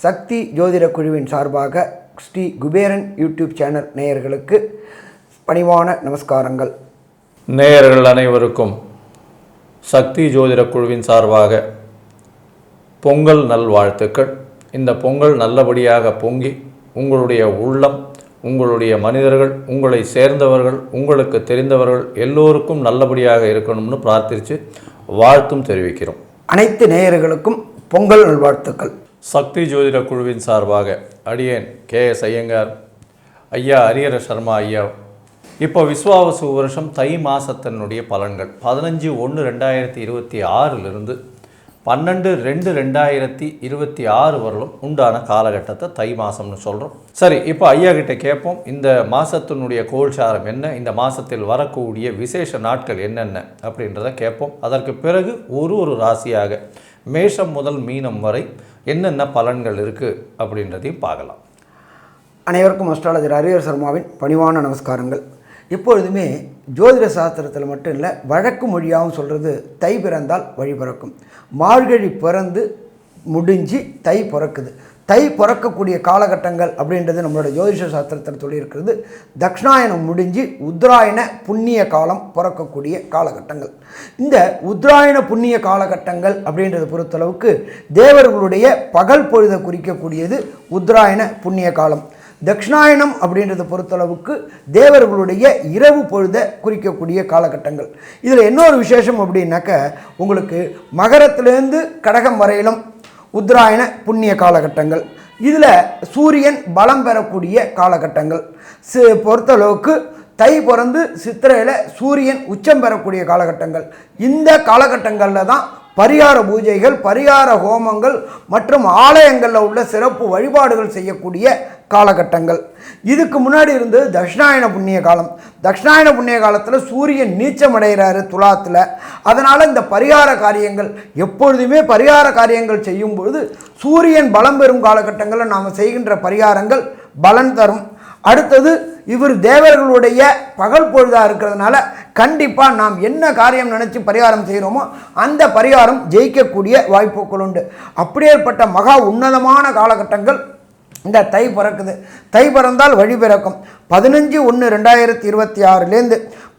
சக்தி ஜோதிட குழுவின் சார்பாக ஸ்ரீ குபேரன் யூடியூப் சேனல் நேயர்களுக்கு பணிவான நமஸ்காரங்கள். நேயர்கள் அனைவருக்கும் சக்தி ஜோதிட குழுவின் சார்பாக பொங்கல் நல்வாழ்த்துக்கள். இந்த பொங்கல் நல்லபடியாக பொங்கி உங்களுடைய உள்ளம், உங்களுடைய மனிதர்கள், உங்களை சேர்ந்தவர்கள், உங்களுக்கு தெரிந்தவர்கள் எல்லோருக்கும் நல்லபடியாக இருக்கணும்னு பிரார்த்தித்து வாழ்த்தும் தெரிவிக்கிறோம். அனைத்து நேயர்களுக்கும் பொங்கல் நல்வாழ்த்துக்கள். சக்தி ஜோதிட குழுவின் சார்பாக அடியேன் KS ஐயங்கார் ஐயா, ஹரிஹர சர்மா ஐயா. இப்போ விஸ்வாவசு வருஷம் தை மாதத்தினுடைய பலன்கள் 15/1/2026 12/2/2026 வரலும் உண்டான காலகட்டத்தை தை மாதம்னு சொல்கிறோம். சரி, இப்போ ஐயா கிட்ட கேட்போம், இந்த மாதத்தினுடைய கோல்சாரம் என்ன, இந்த மாதத்தில் வரக்கூடிய விசேஷ நாட்கள் என்னென்ன அப்படின்றத கேட்போம். அதற்கு பிறகு ஒரு ராசியாக மேஷம் முதல் மீனம் வரை என்னென்ன பலன்கள் இருக்குது அப்படின்றதையும் பார்க்கலாம். அனைவருக்கும் அஸ்ட்ராலஜர் ஹரிஹர சர்மாவின் பணிவான நமஸ்காரங்கள். எப்பொழுதுமே ஜோதிட சாஸ்திரத்தில் மட்டும் இல்லை, வழக்கு மொழியாகவும் சொல்கிறது தை பிறந்தால் வழி பிறக்கும். மார்கழி பிறந்து முடிஞ்சு தை பிறக்குது. தை பிறக்கக்கூடிய காலகட்டங்கள் அப்படின்றது நம்மளோட ஜோதிஷ சாஸ்திரத்தில் சொல்லியிருக்கிறது. தக்ஷணாயனம் முடிஞ்சு உத்தராயண புண்ணிய காலம் பிறக்கக்கூடிய காலகட்டங்கள். இந்த உத்தராயண புண்ணிய காலகட்டங்கள் அப்படின்றத பொறுத்தளவுக்கு தேவர்களுடைய பகல் பொழுதை குறிக்கக்கூடியது உத்தராயண புண்ணிய காலம். தக்ஷணாயனம் அப்படின்றத பொறுத்தளவுக்கு தேவர்களுடைய இரவு பொழுதை குறிக்கக்கூடிய காலகட்டங்கள். இதில் இன்னொரு விசேஷம் அப்படின்னாக்க, உங்களுக்கு மகரத்திலேருந்து கடகம் வரையிலும் உத்தராயண புண்ணிய காலகட்டங்கள். இதில் சூரியன் பலம் பெறக்கூடிய காலகட்டங்கள். பொறுத்தளவுக்கு தை பிறந்து சித்திரையில் சூரியன் உச்சம் பெறக்கூடிய காலகட்டங்கள். இந்த காலகட்டங்களில் தான் பரிகார பூஜைகள், பரிகார ஹோமங்கள் மற்றும் ஆலயங்களில் உள்ள சிறப்பு வழிபாடுகள் செய்யக்கூடிய காலகட்டங்கள். இதுக்கு முன்னாடி இருந்தது தட்சிணாயன புண்ணிய காலம். தட்சிணாயன புண்ணிய காலத்தில் சூரியன் நீச்சம் அடைகிறாரு துலாத்தில். அதனால் இந்த பரிகார காரியங்கள், எப்பொழுதுமே பரிகார காரியங்கள் செய்யும் பொழுது சூரியன் பலம் பெறும் காலகட்டங்களில் நாம் செய்கின்ற பரிகாரங்கள் பலன் தரும். அடுத்தது, இவர் தேவர்களுடைய பகல் பொழுதாக இருக்கிறதுனால கண்டிப்பாக நாம் என்ன காரியம் நினச்சி பரிகாரம் செய்கிறோமோ அந்த பரிகாரம் ஜெயிக்கக்கூடிய வாய்ப்புகள் உண்டு. அப்படியேற்பட்ட மகா உன்னதமான காலகட்டங்கள் இந்த தை பிறக்குது. தை பிறந்தால் வழி பிறக்கும். 15/1/2026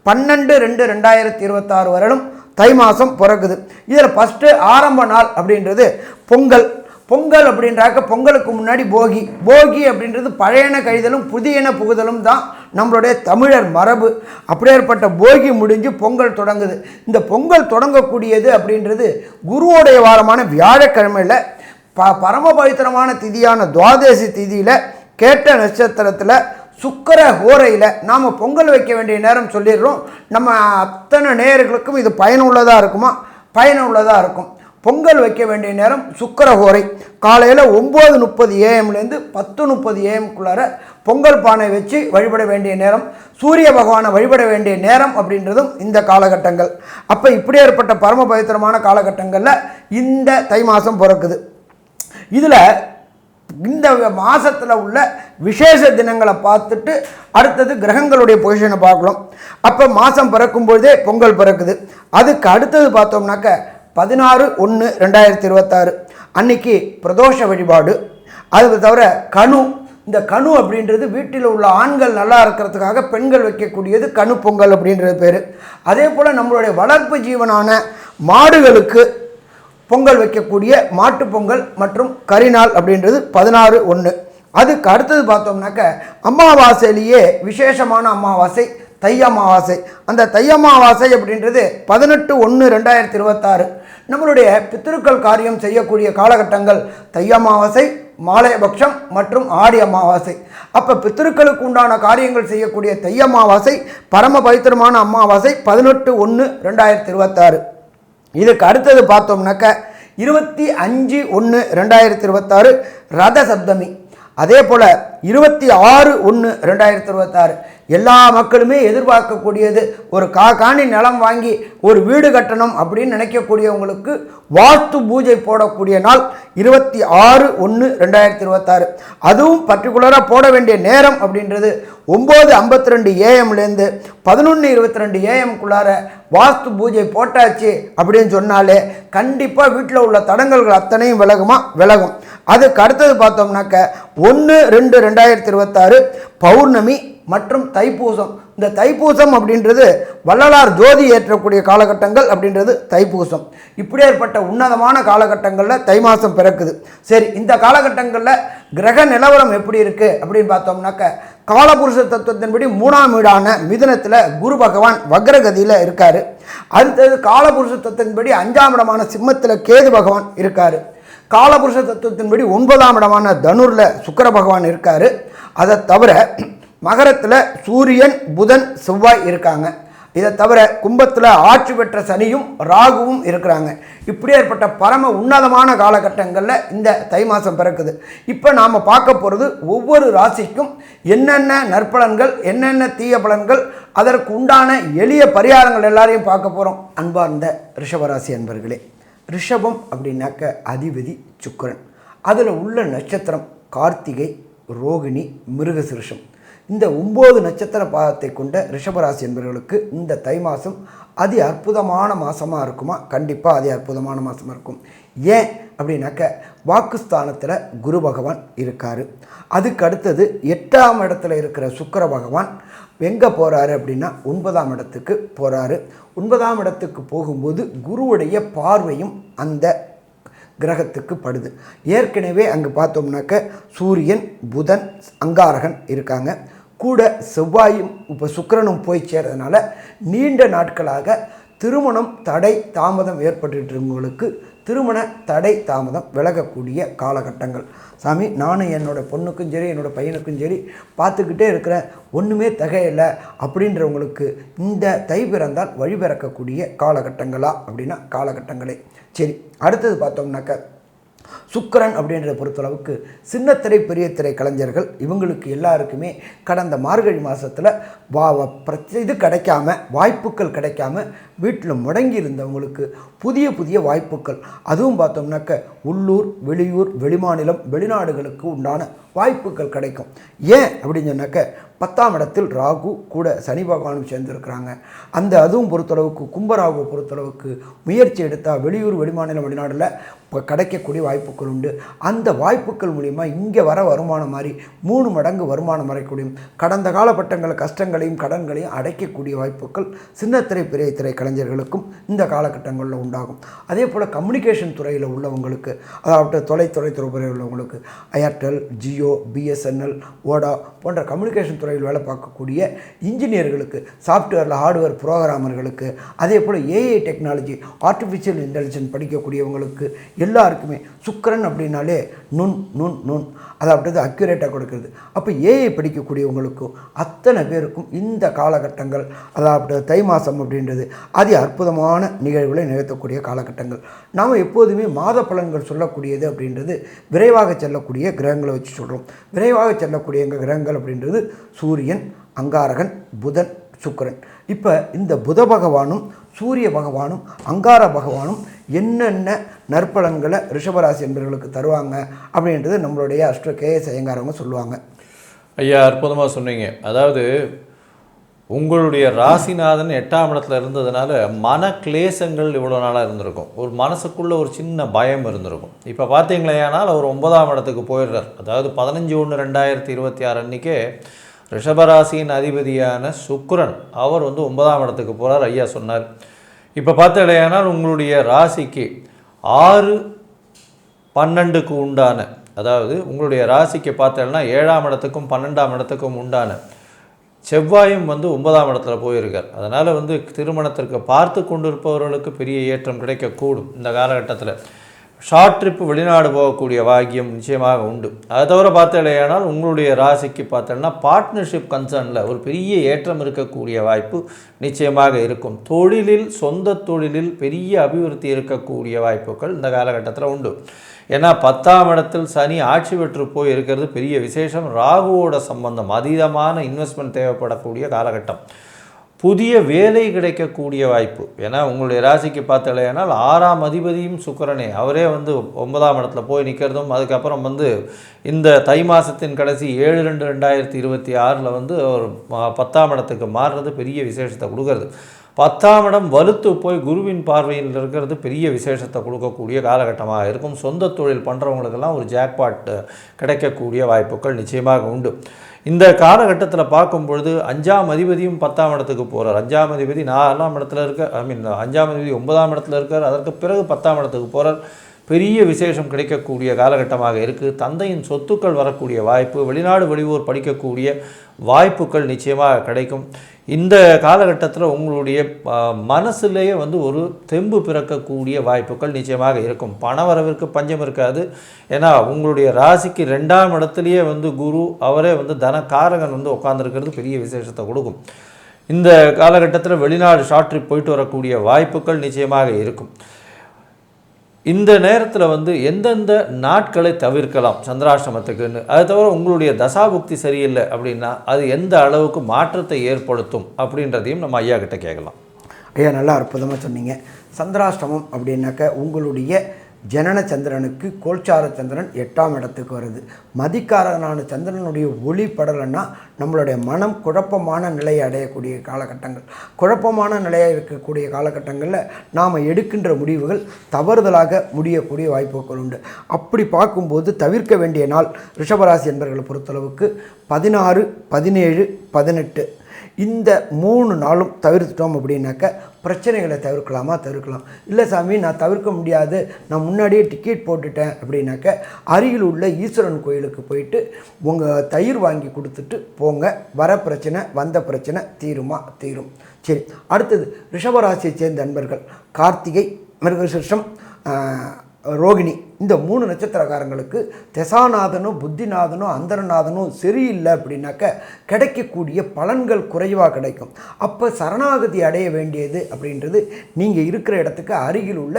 12/2/2026 வரலும் தை மாதம் பிறக்குது. இதில் ஃபஸ்ட்டு ஆரம்ப நாள் அப்படின்றது பொங்கல். பொங்கல் அப்படின்றாக்க பொங்கலுக்கு முன்னாடி போகி. போகி அப்படின்றது பழையன கழிதலும் புதியன புகுதலும் தான் நம்மளுடைய தமிழர் மரபு. அப்படியேற்பட்ட போகி முடிஞ்சு பொங்கல் தொடங்குது. இந்த பொங்கல் தொடங்கக்கூடியது அப்படின்றது குருவோடைய வாரமான வியாழக்கிழமையில் பரம பவித்திரமான திதியான துவாதசி திதியில் கேட்ட நட்சத்திரத்தில் சுக்கிர ஹோரையில் நாம் பொங்கல் வைக்க வேண்டிய நேரம் சொல்லிடுறோம். நம்ம அத்தனை நேயர்களுக்கும் இது பயனுள்ளதாக இருக்குமா? பயனுள்ளதாக இருக்கும். பொங்கல் வைக்க வேண்டிய நேரம் சுக்கிர ஹோரை. காலையில் 9:30 AM - 10:30 AM பொங்கல் பானை வச்சு வழிபட வேண்டிய நேரம், சூரிய பகவானை வழிபட வேண்டிய நேரம் அப்படின்றதும் இந்த காலகட்டங்கள். அப்போ இப்படி ஏற்பட்ட பரம பவித்திரமான காலகட்டங்களில் இந்த தை மாதம் பிறக்குது. இதில் இந்த மாதத்தில் உள்ள விசேஷ தினங்களை பார்த்துட்டு அடுத்தது கிரகங்களுடைய பொசிஷனை பார்க்கலாம். அப்போ மாதம் பிறக்கும்போதே பொங்கல் பிறக்குது. அதுக்கு அடுத்தது பார்த்தோம்னாக்க 16/1/2026 அன்னைக்கு பிரதோஷ வழிபாடு. அது தவிர கணு. இந்த கணு அப்படின்றது வீட்டில் உள்ள ஆண்கள் நல்லா இருக்கிறதுக்காக பெண்கள் வைக்கக்கூடியது கணு பொங்கல் அப்படின்றது பேர். அதே போல் நம்மளுடைய வளர்ப்பு ஜீவனான மாடுகளுக்கு பொங்கல் வைக்கக்கூடிய மாட்டு பொங்கல் மற்றும் கரிநாள் அப்படின்றது 16/1. அதுக்கு அடுத்தது பார்த்தோம்னாக்க அமாவாசையிலேயே விசேஷமான அமாவாசை தை அமாவாசை. அந்த தை அமாவாசை அப்படின்றது 18/1/2026 நம்மளுடைய பித்திருக்கள் காரியம் செய்யக்கூடிய காலகட்டங்கள் தை அமாவாசை, மாலையபக்ஷம் மற்றும் ஆடி அமாவாசை. அப்போ பித்திருக்களுக்கு உண்டான காரியங்கள் செய்யக்கூடிய தை அமாவாசை பரம பவித்திரமான அமாவாசை 18/1/2026. இதுக்கு அடுத்தது பார்த்தோம்னாக்க 25/1/2026 ரத சப்தமி. அதே போல் 26/1/2026 எல்லா மக்களுமே எதிர்பார்க்கக்கூடியது. ஒரு காணி நிலம் வாங்கி ஒரு வீடு கட்டணும் அப்படின்னு நினைக்கக்கூடியவங்களுக்கு வாஸ்து பூஜை போடக்கூடிய நாள் 26/1/2026. அதுவும் பர்டிகுலராக போட வேண்டிய நேரம் அப்படின்றது 9:52 AM - 11:22 AM வாஸ்து பூஜை போட்டாச்சு அப்படின்னு சொன்னாலே கண்டிப்பாக வீட்டில் உள்ள தடங்கல்கள் அத்தனையும் விலகும். அதுக்கு அடுத்தது பார்த்தோம்னாக்க 1/2/2026 பௌர்ணமி மற்றும் தைப்பூசம். இந்த தைப்பூசம் அப்படின்றது வள்ளலார் ஜோதி ஏற்றக்கூடிய காலகட்டங்கள் அப்படின்றது தைப்பூசம். இப்படி ஏற்பட்ட உன்னதமான காலகட்டங்களில் தை மாதம் பிறக்குது. சரி, இந்த காலகட்டங்களில் கிரக நிலவரம் எப்படி இருக்குது அப்படின்னு பார்த்தோம்னாக்க காலபுருஷ தத்துவத்தின்படி 3ஆம் வீடான மிதுனத்தில் குரு பகவான் வக்ரகதியில் இருக்கார். அடுத்தது காலபுருஷ தத்துவத்தின்படி 5ஆம் இடமான சிம்மத்தில் கேது பகவான் இருக்கார். காலபுருஷ தத்துவத்தின்படி 9ஆம் இடமான தனுரில் சுக்கிர பகவான் இருக்கார். அதை தவிர மகரத்தில் சூரியன், புதன், செவ்வாய் இருக்காங்க. இதை தவிர கும்பத்தில் ஆட்சி பெற்ற சனியும் ராகுவும் இருக்கிறாங்க. இப்படி ஏற்பட்ட பரம உன்னதமான காலகட்டங்களில் இந்த தை மாதம் பிறக்குது. இப்போ நாம் பார்க்க போகிறது ஒவ்வொரு ராசிக்கும் என்னென்ன நற்பலன்கள், என்னென்ன தீய பலன்கள், அதற்கு உண்டான எளிய பரிகாரங்கள் எல்லாரையும் பார்க்க போகிறோம். அன்பார்ந்த ரிஷபராசி அன்பர்களே, ரிஷபம் அப்படின்னாக்க அதிபதி சுக்கிரன். அதில் உள்ள நட்சத்திரம் கார்த்திகை, ரோகிணி, மிருகசிருஷம். இந்த 9 நட்சத்திர பாதத்தை கொண்ட ரிஷபராசி என்பவர்களுக்கு இந்த தை மாதம் அதி அற்புதமான மாதமாக இருக்குமா? கண்டிப்பாக அதி அற்புதமான மாதமாக இருக்கும். ஏன் அப்படின்னாக்க வாக்குஸ்தானத்தில் குரு பகவான் இருக்கார். அதுக்கு அடுத்தது 8ஆம் இடத்துல இருக்கிற சுக்கிர பகவான் எங்கே போகிறாரு அப்படின்னா 9ஆம் இடத்துக்கு போகிறாரு. 9ஆம் இடத்துக்கு போகும்போது குருவுடைய பார்வையும் அந்த கிரகத்துக்கு படுது. ஏற்கனவே அங்கே பார்த்தோம்னாக்க சூரியன், புதன், அங்காரகன் இருக்காங்க. கூட செவ்வாயும் இப்போ சுக்கிரனும் போய் சேர்றதுனால நீண்ட நாட்களாக திருமணம் தடை தாமதம் ஏற்பட்டுருக்கவங்களுக்கு திருமண தடை தாமதம் விலகக்கூடிய காலகட்டங்கள். சாமி, நானும் என்னோடய பொண்ணுக்கும் சரி என்னோடய பையனுக்கும் சரி பார்த்துக்கிட்டே இருக்கிறேன், ஒன்றுமே தகையில்லை அப்படின்றவங்களுக்கு இந்த தை பிறந்தால் வழி பிறக்கக்கூடிய காலகட்டங்களா அப்படின்னா காலகட்டங்களே. சரி, அடுத்தது பார்த்தோம்னாக்க சுக்கிரன் அப்படின்றத பொறுத்தளவுக்கு சின்னத்திரை பெரிய திரை கலைஞர்கள் இவங்களுக்கு எல்லாருக்குமே கடந்த மார்கழி மாதத்தில் இது கிடைக்காம, வாய்ப்புகள் கிடைக்காம வீட்டில் முடங்கி இருந்தவங்களுக்கு புதிய புதிய வாய்ப்புகள், அதுவும் பார்த்தோம்னாக்க உள்ளூர், வெளியூர், வெளிமாநிலம், வெளிநாடுகளுக்கு உண்டான வாய்ப்புகள் கிடைக்கும். ஏன் அப்படின்னு சொன்னாக்க 10ஆம் இடத்தில் ராகு கூட சனி பகவானும் சேர்ந்துருக்கிறாங்க. அதுவும் பொறுத்தளவுக்கு கும்பராகுவை பொறுத்தளவுக்கு முயற்சி எடுத்தால் வெளியூர், வெளிமாநிலம், வெளிநாடில் இப்போ கிடைக்கக்கூடிய வாய்ப்புகள் உண்டு. அந்த வாய்ப்புகள் மூலிமா இங்கே வர வருமானம் மாதிரி 3 மடங்கு வருமானம் வரைக்கூடிய கடந்த காலகட்டங்கள் கஷ்டங்களையும் கடன்களையும் அடைக்கக்கூடிய வாய்ப்புகள் சின்னத்திரை பெரிய திரை கலைஞர்களுக்கும் இந்த காலகட்டங்களில் உண்டாகும். அதே போல் கம்யூனிகேஷன் துறையில் உள்ளவங்களுக்கு, அதாவது தொலைத்துறையில் உள்ளவங்களுக்கு ஏர்டெல், ஜியோ, பிஎஸ்என்எல், ஓடா போன்ற கம்யூனிகேஷன் துறையில் வேலை பார்க்கக்கூடிய இன்ஜினியர்களுக்கு, சாஃப்ட்வேரில் ஹார்ட்வேர் புரோகிராமர்களுக்கு, அதே போல் ஏஐ டெக்னாலஜி, ஆர்டிஃபிஷியல் இன்டெலிஜென்ஸ் படிக்கக்கூடியவங்களுக்கு எல்லாருக்குமே சுக்கிரன் அப்படின்னாலே நுண் அதாவது அக்யூரேட்டாக கொடுக்குறது. அப்போ ஏஐ படிக்கக்கூடியவங்களுக்கும் அத்தனை பேருக்கும் இந்த காலகட்டங்கள், அதாவது தை மாதம் அப்படின்றது அதி அற்புதமான நிகழ்வுகளை நிகழ்த்தக்கூடிய காலகட்டங்கள். நாம் எப்போதுமே மாத பலன்கள் சொல்லக்கூடியது அப்படின்றது விரைவாக செல்லக்கூடிய கிரகங்களை வச்சு சொல்கிறோம். விரைவாக செல்லக்கூடிய எங்கள் கிரகங்கள் அப்படின்றது சூரியன், அங்காரகன், புதன், சுக்கிரன். இப்போ இந்த புத பகவானும் சூரிய பகவானும் அங்கார பகவானும் என்னென்ன நற்பலன்களை ரிஷபராசி என்பவர்களுக்கு தருவாங்க அப்படின்றது நம்மளுடைய அஷ்ட கேஎஸ் ஐயங்காரவங்க சொல்லுவாங்க. ஐயா, அற்புதமாக சொன்னீங்க. அதாவது உங்களுடைய ராசிநாதன் 8ஆம் இடத்துல இருந்ததுனால மன கிளேசங்கள் இவ்வளோ நாளாக இருந்திருக்கும். ஒரு மனசுக்குள்ளே ஒரு சின்ன பயம் இருந்திருக்கும். இப்போ பார்த்தீங்களேனால் அவர் 9ஆம் இடத்துக்கு போயிடுறார். அதாவது 15/1/2026 அன்றைக்கே ரிஷபராசியின் அதிபதியான சுக்கிரன் அவர் 9ஆம் இடத்துக்கு போகிறார். ஐயா சொன்னார். இப்போ பார்த்தீங்களேனால் உங்களுடைய ராசிக்கு 6-12க்கு உண்டான, அதாவது உங்களுடைய ராசிக்கு பார்த்தீங்கன்னா 7ஆம் இடத்துக்கும் 12ஆம் இடத்துக்கும் உண்டான செவ்வாயும் 9ஆம் இடத்துல போயிருக்கார். அதனால் திருமணத்திற்கு பார்த்து கொண்டிருப்பவர்களுக்கு பெரிய ஏற்றம் கிடைக்கக்கூடும். இந்த காலகட்டத்தில் ஷார்ட் ட்ரிப்பு வெளிநாடு போகக்கூடிய பாக்கியம் நிச்சயமாக உண்டு. அதை தவிர பார்த்தீங்களேனால் உங்களுடைய ராசிக்கு பார்த்தோன்னா பார்ட்னர்ஷிப் கன்சர்னில் ஒரு பெரிய ஏற்றம் இருக்கக்கூடிய வாய்ப்பு நிச்சயமாக இருக்கும். தொழிலில், சொந்த தொழிலில் பெரிய அபிவிருத்தி இருக்கக்கூடிய வாய்ப்புகள் இந்த காலகட்டத்தில் உண்டு. ஏன்னா 10ஆம் இடத்தில் சனி ஆட்சி பெற்று போய் இருக்கிறது பெரிய விசேஷம். ராகுவோட சம்பந்தம், அதீதமான இன்வெஸ்ட்மெண்ட் தேவைப்படக்கூடிய காலகட்டம். புதிய வேலை கிடைக்கக்கூடிய வாய்ப்பு. ஏன்னா உங்களுடைய ராசிக்கு பார்த்தலையானால் 6ஆம் அதிபதியும் சுக்கிரனே, அவரே வந்து 9ஆம் இடத்துல போய் நிற்கிறதும், அதுக்கப்புறம் வந்து இந்த தை மாதத்தின் கடைசி 7/2/2026 வந்து ஒரு 10ஆம் இடத்துக்கு மாறுறது பெரிய விசேஷத்தை கொடுக்கறது. 10ஆம் இடம் வலுத்து போய் குருவின் பார்வையில் இருக்கிறது பெரிய விசேஷத்தை கொடுக்கக்கூடிய காலகட்டமாக இருக்கும். சொந்த தொழில் பண்ணுறவங்களுக்கெல்லாம் ஒரு ஜாக்பாட் கிடைக்கக்கூடிய வாய்ப்புகள் நிச்சயமாக உண்டு. இந்த காலகட்டத்தில் பார்க்கும் பொழுது 5ஆம் அதிபதியும் 10ஆம் இடத்துக்கு போகிறார். 5ஆம் அதிபதி 4ஆம் இடத்துல இருக்க, 5ஆம் அதிபதி 9ஆம் இடத்துல இருக்கார். அதற்கு பிறகு 10ஆம் இடத்துக்கு போகிறார். பெரிய விசேஷம் கிடைக்கக்கூடிய காலகட்டமாக இருக்குது. தந்தையின் சொத்துக்கள் வரக்கூடிய வாய்ப்பு, வெளிநாடு வெளியூர் படிக்கக்கூடிய வாய்ப்புகள் நிச்சயமாக கிடைக்கும். இந்த காலகட்டத்தில் உங்களுடைய மனசுலேயே வந்து ஒரு தெம்பு பிறக்கக்கூடிய வாய்ப்புகள் நிச்சயமாக இருக்கும். பணவரவிற்கு பஞ்சம் இருக்காது. ஏன்னா உங்களுடைய ராசிக்கு 2ஆம் இடத்துலையே வந்து குரு, அவரே வந்து தனக்காரகன் வந்து உட்காந்துருக்கிறது பெரிய விசேஷத்தை கொடுக்கும். இந்த காலகட்டத்தில் வெளிநாடு ஷார்ட் ட்ரிப் போயிட்டு வரக்கூடிய வாய்ப்புகள் நிச்சயமாக இருக்கும். இந்த நேரத்தில் வந்து எந்தெந்த நாட்களை தவிர்க்கலாம் சந்திராஷ்டமத்துக்குன்னு, அது தவிர உங்களுடைய தசாபுக்தி சரியில்லை அப்படின்னா அது எந்த அளவுக்கு மாற்றத்தை ஏற்படுத்தும் அப்படின்றதையும் நம்ம ஐயா கிட்ட கேட்கலாம். ஐயா, நல்லா அற்புதமாக சொன்னீங்க. சந்திராஷ்டமம் அப்படின்னாக்க உங்களுடைய ஜனன சந்திரனுக்கு கோல்சார சந்திரன் 8ஆம் இடத்துக்கு வருது. மதிக்காரனான சந்திரனுடைய ஒளி படலைன்னா நம்மளுடைய மனம் குழப்பமான நிலையை அடையக்கூடிய காலகட்டங்கள். குழப்பமான நிலையாக இருக்கக்கூடிய காலகட்டங்களில் நாம் எடுக்கின்ற முடிவுகள் தவறுதலாக முடியக்கூடிய வாய்ப்புகள் உண்டு. அப்படி பார்க்கும்போது தவிர்க்க வேண்டிய நாள் ரிஷபராசி என்பவர்களை பொறுத்தளவுக்கு 16, 17, 18 இந்த 3 நாளும் தவிர்த்துட்டோம் அப்படின்னாக்க பிரச்சனைகளை தவிர்க்கலாம். இல்லை சாமி, நான் தவிர்க்க முடியாது, நான் முன்னாடியே டிக்கெட் போட்டுட்டேன் அப்படின்னாக்க அருகில் உள்ள ஈஸ்வரன் கோயிலுக்கு போயிட்டு உங்கள் தயிர் வாங்கி கொடுத்துட்டு போங்க. வர பிரச்சனை வந்த பிரச்சனை தீரும். சரி, அடுத்தது ரிஷபராசியை சேர்ந்த நண்பர்கள் கார்த்திகை, மிருகசிருஷ்டம், ரோகிணி, இந்த 3 நட்சத்திரக்காரங்களுக்கு தசாநாதனும் புத்திநாதனும் அந்தரநாதனும் சரியில்லை அப்படின்னாக்க கிடைக்கக்கூடிய பலன்கள் குறைவாக கிடைக்கும். அப்போ சரணாகதி அடைய வேண்டியது அப்படின்றது நீங்கள் இருக்கிற இடத்துக்கு அருகில் உள்ள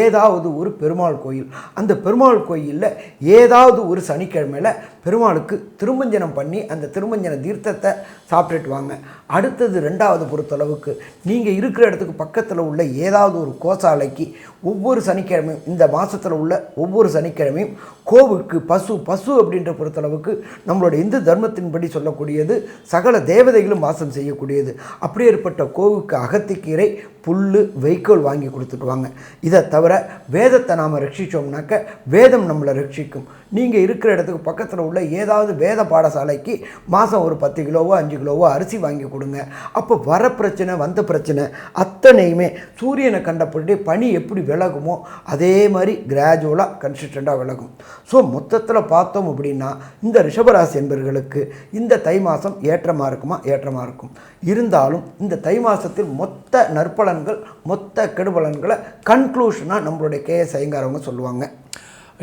ஏதாவது ஒரு பெருமாள் கோயில், அந்த பெருமாள் கோயிலில் ஏதாவது ஒரு சனிக்கிழமையில் பெருமாளுக்கு திருமஞ்சனம் பண்ணி அந்த திருமஞ்சன தீர்த்தத்தை சாப்பிட்டுட்டு வாங்க. அடுத்தது 2வது பொறுத்தளவுக்கு நீங்கள் இருக்கிற இடத்துக்கு பக்கத்தில் உள்ள ஏதாவது ஒரு கோசாலைக்கு ஒவ்வொரு சனிக்கிழமையும், இந்த மாதத்தில் உள்ள ஒவ்வொரு சனிக்கிழமையும் கோவுக்கு பசு அப்படின்ற பொறுத்தளவுக்கு நம்மளோட இந்து தர்மத்தின்படி சொல்லக்கூடியது சகல தேவதைகளும் வாசம் செய்யக்கூடியது. அப்படி ஏற்பட்ட கோவுக்கு அகத்திக்கீரை, புல், வைக்கோல் வாங்கி கொடுத்துட்டு வாங்க. இதை தவிர வேதத்தை நாம் ரட்சித்தோம்னாக்க வேதம் நம்மளை ரட்சிக்கும். நீங்கள் இருக்கிற இடத்துக்கு பக்கத்தில் உள்ள ஏதாவது வேத பாடசாலைக்கு மாதம் ஒரு 10 கிலோவோ 5 கிலோவோ அரிசி வாங்கி கொடுங்க. அப்போ வர பிரச்சனை வந்த பிரச்சனை அத்தனையுமே சூரியனை கண்டபடி பனி எப்படி விலகுமோ அதே மாதிரி கிராஜுவலாக கன்சிஸ்டண்ட்டாக விலகும். ஸோ மொத்தத்தில் பார்த்தோம் அப்படின்னா இந்த ரிஷபராசி என்பவர்களுக்கு இந்த தை மாதம் ஏற்றமாக இருக்கும். இருந்தாலும் இந்த தை மாதத்தில் மொத்த நற்பலன்கள், மொத்த கெடுபலன்களை கன்க்ளூஷனாக நம்மளுடைய கேஎஸ் ஐயங்காரவங்க சொல்லுவாங்க.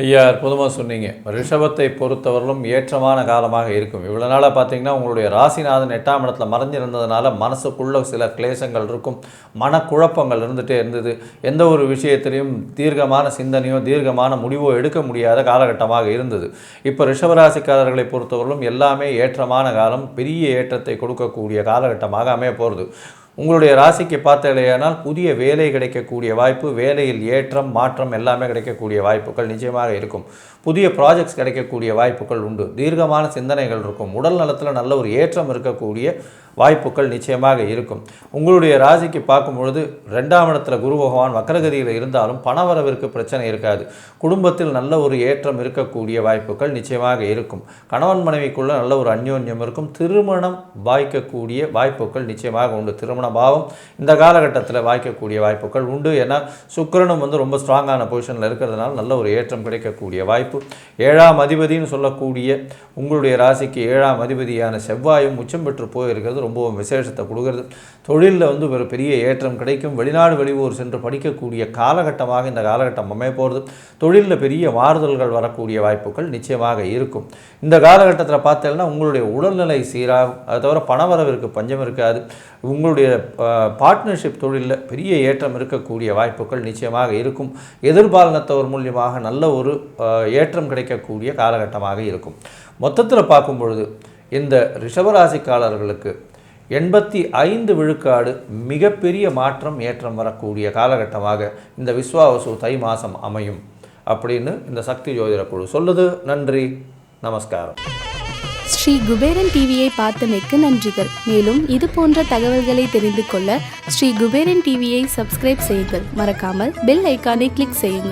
ஐயா, அற்புதமாக சொன்னீங்க. ரிஷபத்தை பொறுத்தவரையிலும் ஏற்றமான காலமாக இருக்கும். இவ்வளோ நாளாக பார்த்தீங்கன்னா உங்களுடைய ராசிநாதன் 8ஆம் இடத்துல மறைஞ்சிருந்ததுனால மனசுக்குள்ள சில கிளேசங்கள் இருக்கும், மனக்குழப்பங்கள் இருந்துகிட்டே இருந்தது. எந்த ஒரு விஷயத்திலையும் தீர்க்கமான சிந்தனையோ தீர்க்கமான முடிவோ எடுக்க முடியாத காலகட்டமாக இருந்தது. இப்போ ரிஷபராசிக்காரர்களை பொறுத்தவரையிலும் எல்லாமே ஏற்றமான காலம், பெரிய ஏற்றத்தை கொடுக்கக்கூடிய காலகட்டமாக அமைய போகிறது. உங்களுடைய ராசிக்கு பார்த்தலையானால் புதிய வேலை கிடைக்கக்கூடிய வாய்ப்பு, வேலையில் ஏற்றம் மாற்றம் எல்லாமே கிடைக்கக்கூடிய வாய்ப்புகள் நிச்சயமாக இருக்கும். புதிய ப்ராஜெக்ட்ஸ் கிடைக்கக்கூடிய வாய்ப்புகள் உண்டு. தீர்க்கமான சிந்தனைகள் இருக்கும். உடல் நலத்தில் நல்ல ஒரு ஏற்றம் இருக்கக்கூடிய வாய்ப்புகள் நிச்சயமாக இருக்கும். உங்களுடைய ராசிக்கு பார்க்கும் பொழுது 2ஆம் இடத்துல குரு பகவான் வக்ரகதியில் இருந்தாலும் பணவரவிற்கு பிரச்சனை இருக்காது. குடும்பத்தில் நல்ல ஒரு ஏற்றம் இருக்கக்கூடிய வாய்ப்புகள் நிச்சயமாக இருக்கும். கணவன் மனைவிக்குள்ள நல்ல ஒரு அந்யோன்யம் இருக்கும். திருமணம் வாய்க்கக்கூடிய வாய்ப்புகள் நிச்சயமாக உண்டு. திருமண பாவம் இந்த காலகட்டத்தில் வாய்க்கக்கூடிய வாய்ப்புகள் உண்டு. ஏன்னா சுக்கிரனும் வந்து ரொம்ப ஸ்ட்ராங்கான பொசிஷனில் இருக்கிறதுனால நல்ல ஒரு ஏற்றம் கிடைக்கக்கூடிய வாய்ப்பு. 7ஆம் அதிபதினு சொல்லக்கூடிய உங்களுடைய ராசிக்கு 7ஆம் அதிபதியான செவ்வாயும் உச்சம் பெற்று போயிருக்கிறது அப்படின்றது ரொம்பவும் விசேஷத்தை கொடுக்குறது. தொழிலில் வந்து ஒரு பெரிய ஏற்றம் கிடைக்கும். வெளிநாடு வெளியூர் சென்று படிக்கக்கூடிய காலகட்டமாக இந்த காலகட்டம் அமைய போகிறது. தொழிலில் பெரிய மாறுதல்கள் வரக்கூடிய வாய்ப்புகள் நிச்சயமாக இருக்கும். இந்த காலகட்டத்தில் பார்த்தீங்கன்னா உங்களுடைய உடல்நிலை சீராகும். அதை தவிர பணவரவிற்கு பஞ்சம் இருக்காது. உங்களுடைய பார்ட்னர்ஷிப் தொழிலில் பெரிய ஏற்றம் இருக்கக்கூடிய வாய்ப்புகள் நிச்சயமாக இருக்கும். எதிர்பாலினத்தவர் மூலியமாக நல்ல ஒரு ஏற்றம் கிடைக்கக்கூடிய காலகட்டமாக இருக்கும். மொத்தத்தில் பார்க்கும் பொழுது இந்த ரிஷபராசிக்காரர்களுக்கு 85 விழுக்காடு மிகப்பெரிய மாற்றம் ஏற்றம் வரக்கூடிய காலகட்டமாக இந்த விஸ்வாவசு தை மாதம் அமையும் அப்படின்னு இந்த சக்தி ஜோதிட குழு சொல்லுது. நன்றி, நமஸ்காரம். ஸ்ரீ குபேரன் டிவியை பார்த்தமைக்கு நன்றிகள். மேலும் இது போன்ற தகவல்களை தெரிந்து கொள்ள ஸ்ரீ குபேரன் டிவியை சப்ஸ்கிரைப் செய்யுங்கள். மறக்காமல் பெல் ஐக்கானை கிளிக் செய்யுங்கள்.